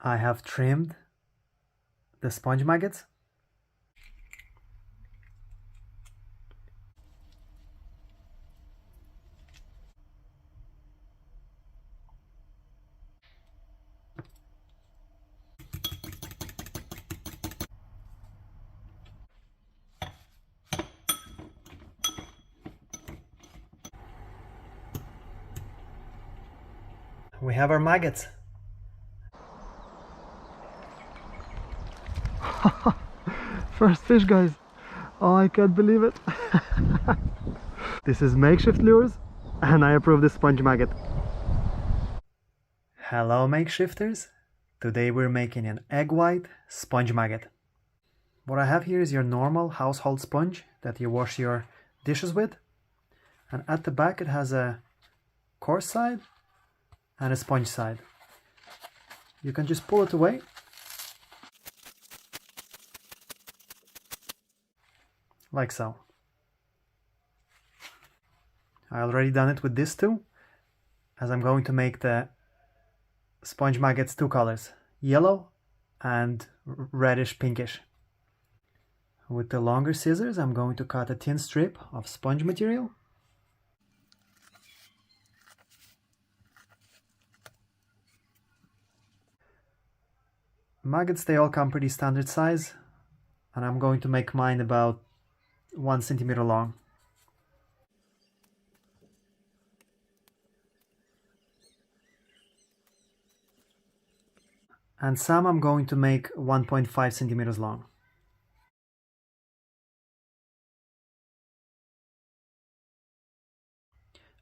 I have trimmed the sponge maggots. We have our maggots. First fish, guys. Oh, I can't believe it. This is makeshift lures, and I approve this sponge maggot. Hello, makeshifters. Today we're making an egg white sponge maggot. What I have here is your normal household sponge that you wash your dishes with. And at the back it has a coarse side and a sponge side. You can just pull it away. Like so. I already done it with this too, as I'm going to make the sponge maggots two colors, yellow and reddish pinkish. With the longer scissors, I'm going to cut a thin strip of sponge material. Maggots, they all come pretty standard size, and I'm going to make mine about 1 centimeter long. And some I'm going to make 1.5 centimeters long.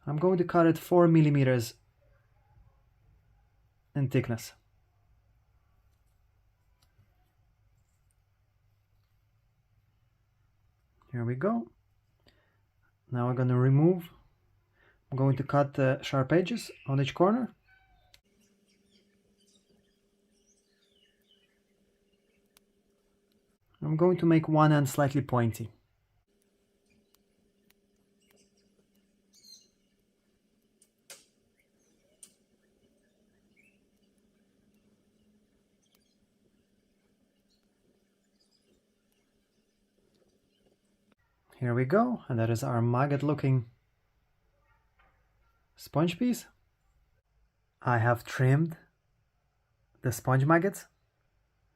I'm going to cut it 4 millimeters in thickness. Here we go. Now I'm going to remove. I'm going to cut the sharp edges on each corner. I'm going to make one end slightly pointy. Here we go, and that is our maggot looking sponge piece. I have trimmed the sponge maggots.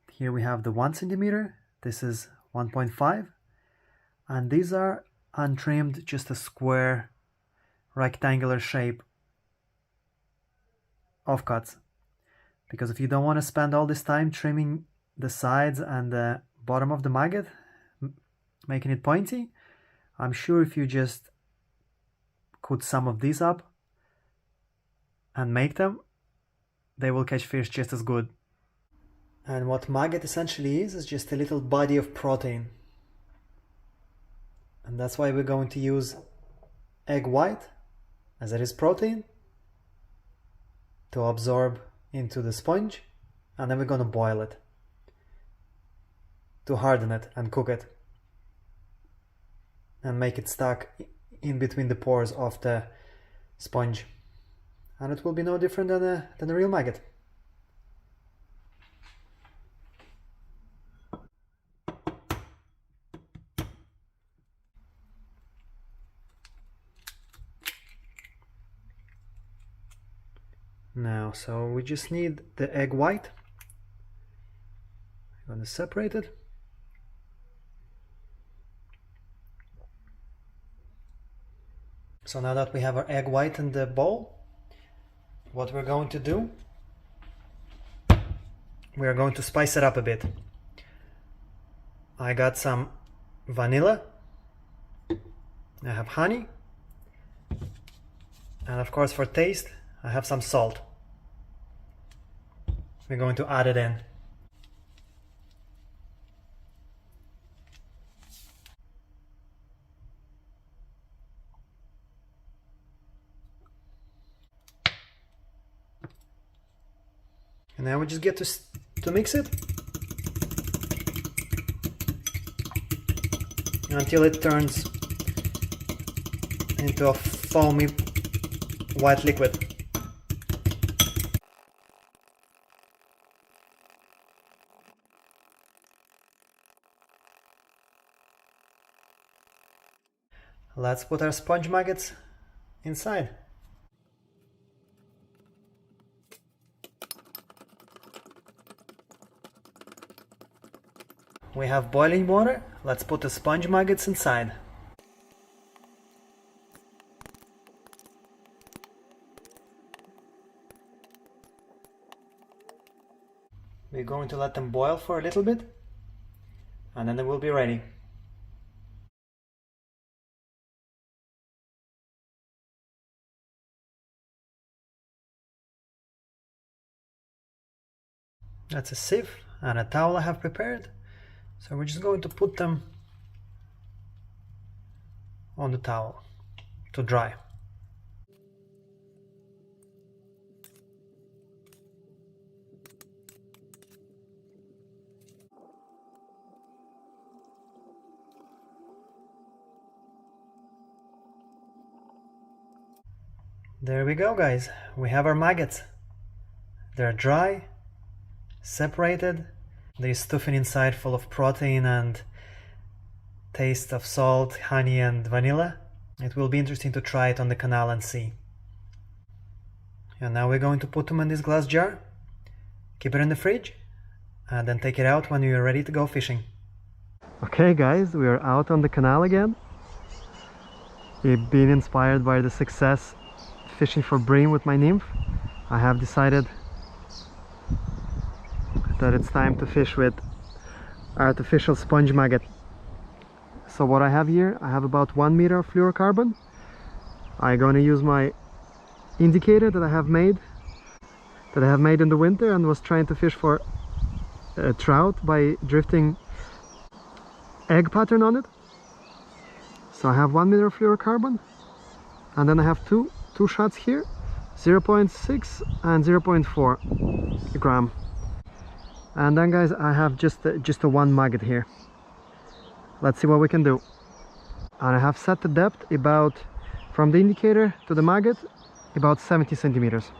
Here we have the 1 centimeter, this is 1.5, and these are untrimmed, just a square rectangular shape offcuts. Because if you don't want to spend all this time trimming the sides and the bottom of the maggot, making it pointy, I'm sure if you just cut some of these up and make them, they will catch fish just as good. And what maggot essentially is just a little body of protein. And that's why we're going to use egg white, as it is protein, to absorb into the sponge, and then we're going to boil it to harden it and cook it and make it stuck in between the pores of the sponge, and it will be no different than a real maggot. Now, so we just need the egg white. I'm going to separate it. So now that we have our egg white in the bowl, what we're going to do, we are going to spice it up a bit. I got some vanilla, I have honey, and of course for taste I have some salt. We're going to add it in. And now we just get to mix it until it turns into a foamy white liquid. Let's put our sponge maggots inside. We have boiling water. Let's put the sponge maggots inside. We're going to let them boil for a little bit, and then they will be ready. That's a sieve and a towel I have prepared. So we're just going to put them on the towel to dry. There we go, guys. We have our maggots. They're dry, separated. There's stuffing inside full of protein and taste of salt, honey and vanilla. It will be interesting to try it on the canal and see. And now we're going to put them in this glass jar, keep it in the fridge, and then take it out when we are ready to go fishing. Okay guys, we are out on the canal again. We've been inspired by the success fishing for bream with my nymph. I have decided that it's time to fish with artificial sponge maggot. So what I have here, I have about 1 meter of fluorocarbon. I'm going to use my indicator that I have made in the winter and was trying to fish for a trout by drifting egg pattern on it. So I have 1 meter of fluorocarbon, and then I have two shots here, 0.6 and 0.4 gram. And then guys, I have just a 1 maggot here. Let's see what we can do. And I have set the depth about, from the indicator to the maggot, about 70 centimeters.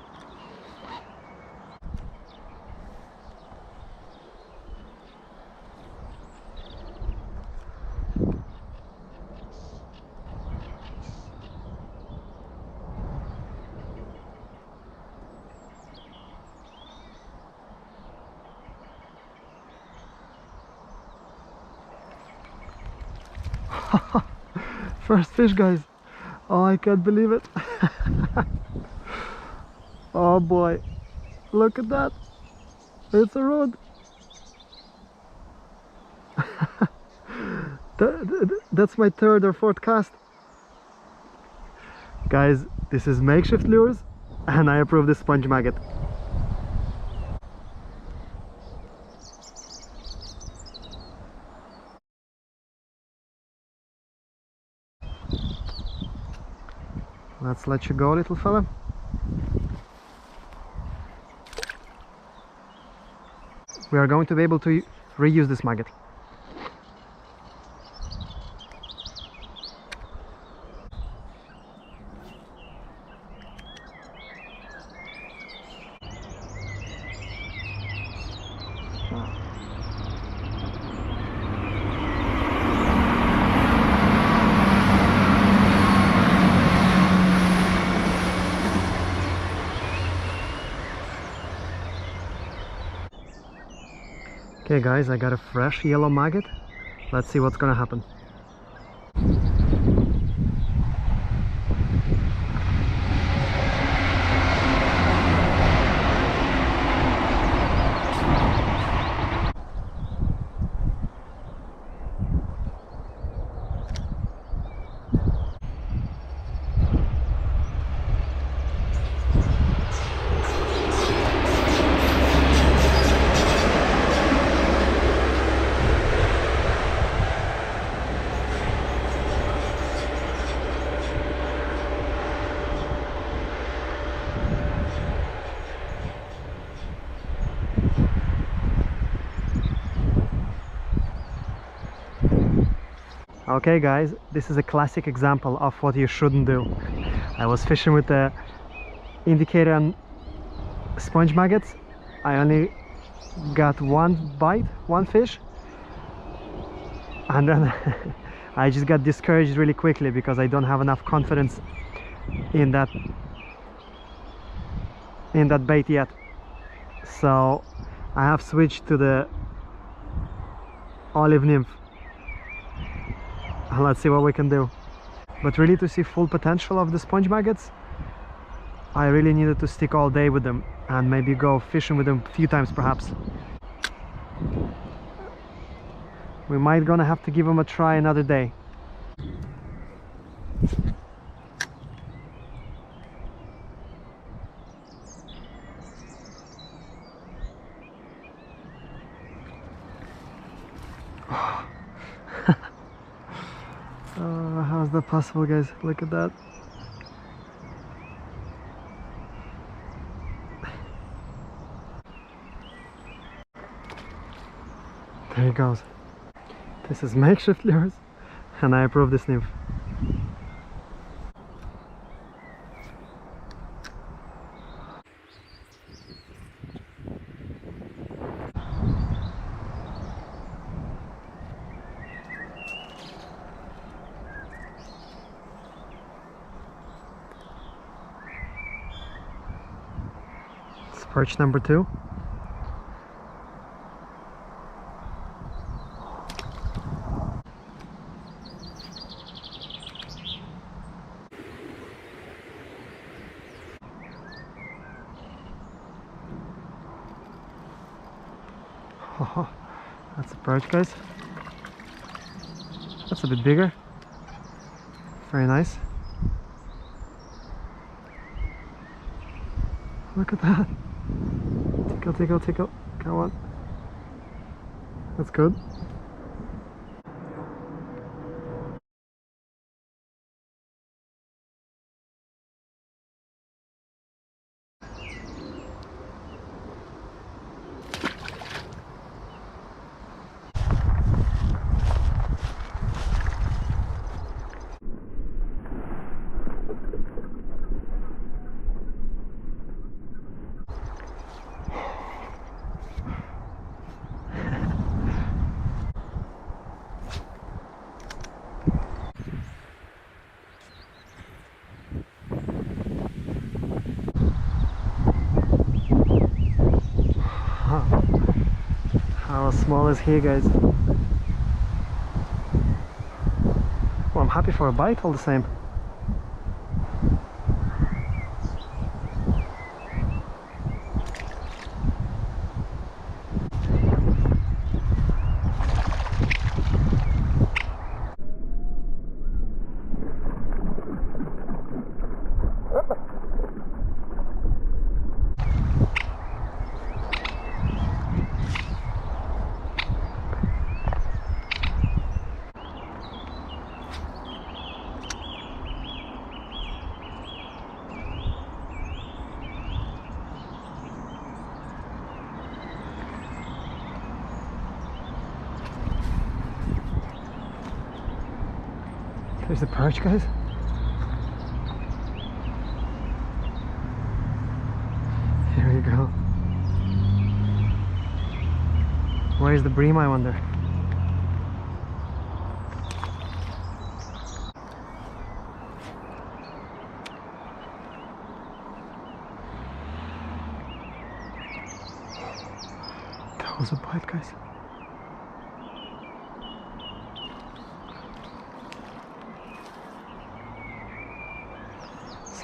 First fish, guys. Oh, I can't believe it. Oh boy, look at that. It's a rod. That's my 3rd or 4th cast. Guys, this is makeshift lures and I approve this sponge maggot. Let's let you go, little fella. We are going to be able to reuse this maggot. Okay guys, I got a fresh yellow maggot. Let's see what's gonna happen. Okay guys, this is a classic example of what you shouldn't do. I was fishing with the indicator and sponge maggots. I only got one bite, one fish, and then I just got discouraged really quickly because I don't have enough confidence in that bait yet. So I have switched to the olive nymph. Let's see what we can do. But really, to see full potential of the sponge maggots, I really needed to stick all day with them and maybe go fishing with them a few times perhaps. We might gonna have to give them a try another day. How's that possible, guys? Look at that. There he goes. This is makeshift lures, and I approve this nymph. It's perch number 2. Oh, that's a perch, guys. That's a bit bigger. Very nice. Look at that. Tickle, tickle, tickle. Come on. That's good. How small is he, guys? Well, I'm happy for a bite all the same. There's the perch, guys. Here we go. Where's the bream, I wonder? That was a bite, guys.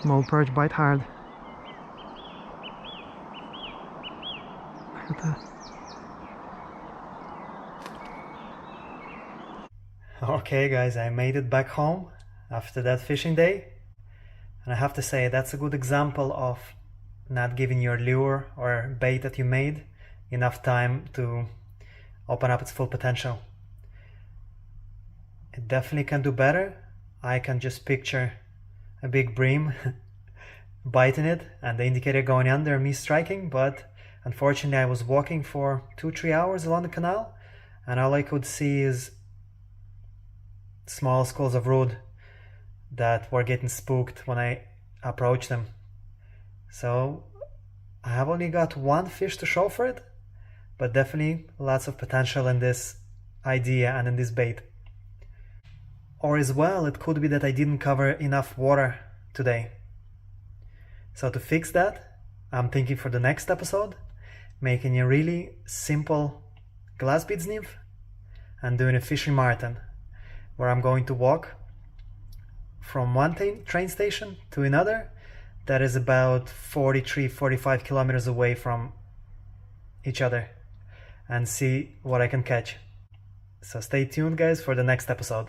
Small perch bite hard. Look at that. Okay guys, I made it back home after that fishing day, and I have to say that's a good example of not giving your lure or bait that you made enough time to open up its full potential. It definitely can do better. I can just picture a big bream biting it and the indicator going under and me striking, but unfortunately I was walking for 2-3 hours along the canal and all I could see is small schools of rude that were getting spooked when I approached them. So I have only got one fish to show for it, but definitely lots of potential in this idea and in this bait. Or as well, it could be that I didn't cover enough water today. So to fix that, I'm thinking for the next episode, making a really simple glass beads nymph and doing a fishing marathon, where I'm going to walk from one train station to another that is about 43-45 kilometers away from each other, and see what I can catch. So stay tuned, guys, for the next episode.